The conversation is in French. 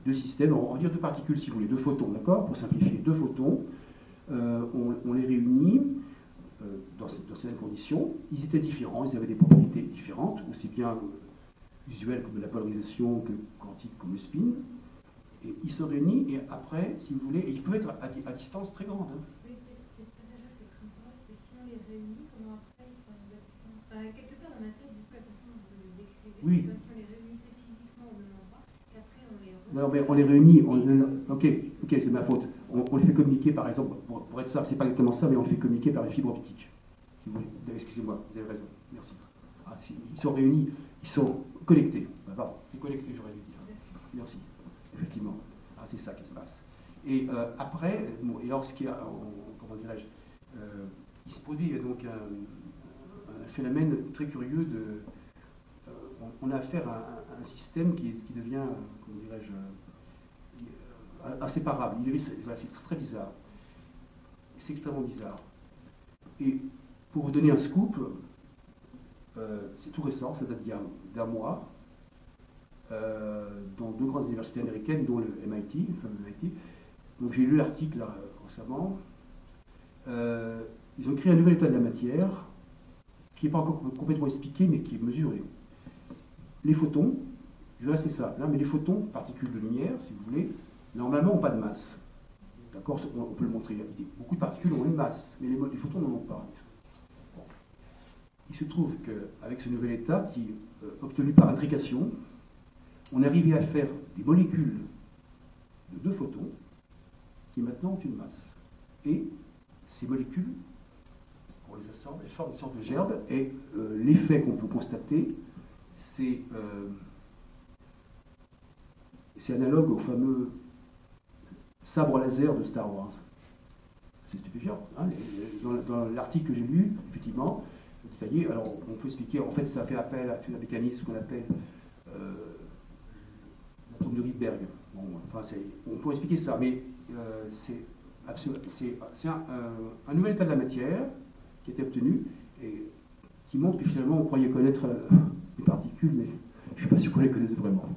deux systèmes, on va dire deux particules si vous voulez, deux photons, d'accord? Pour simplifier, deux photons, on les réunit dans certaines conditions. Ils étaient différents, ils avaient des propriétés différentes, aussi bien usuelles comme la polarisation que quantique comme le spin. Et ils sont réunis et après, si vous voulez, et ils peuvent être à distance très grande. Hein. Oui, c'est ce passage-là que je comprends, parce que si on les réunit, comment après ils sont à une distance? Enfin, quelque part dans ma tête, du coup, la façon dont vous le décrivez, Oui. c'est comme si on les réunissait physiquement au même endroit, qu'après on les Non, mais on les réunit. Ok, c'est ma faute. On les fait communiquer, par exemple, pour être ça, c'est pas exactement ça, mais on les fait communiquer par une fibre optique. Si vous voulez. Excusez-moi, vous avez raison. Merci. Ah, ils sont réunis, ils sont connectés. Pardon, c'est connecté, j'aurais dû dire. Merci. Effectivement. Ah, c'est ça qui se passe. Et après, bon, et lorsqu'il y a, comment dirais-je, il se produit donc un phénomène très curieux de. On a affaire à un système qui devient, comment dirais-je, inséparable. Voilà, c'est très bizarre. C'est extrêmement bizarre. Et pour vous donner un scoop, c'est tout récent, ça date d'un mois, dans deux grandes universités américaines, dont le MIT, le fameux MIT. Donc j'ai lu l'article récemment. Ils ont créé un nouvel état de la matière qui n'est pas encore complètement expliqué, mais qui est mesuré. Les photons, je vais assez simple, hein, mais les photons, particules de lumière, si vous voulez, normalement n'ont pas de masse. D'accord, on peut le montrer. Beaucoup de particules ont une masse, mais les photons n'en ont pas. Il se trouve qu'avec ce nouvel état, qui est obtenu par intrication, on est arrivé à faire des molécules de deux photons qui maintenant ont une masse. Et ces molécules, on les assemble, elles forment une sorte de gerbe, et l'effet qu'on peut constater, c'est analogue au fameux sabre laser de Star Wars. C'est stupéfiant. Hein, dans l'article que j'ai lu, effectivement, détaillé, alors on peut expliquer, en fait ça fait appel à un mécanisme qu'on appelle l'atome de Rydberg. Bon, enfin, on peut expliquer ça, mais c'est un nouvel état de la matière qui a été obtenu et qui montre que finalement on croyait connaître les particules, mais je ne suis pas sûr qu'on les connaisse vraiment.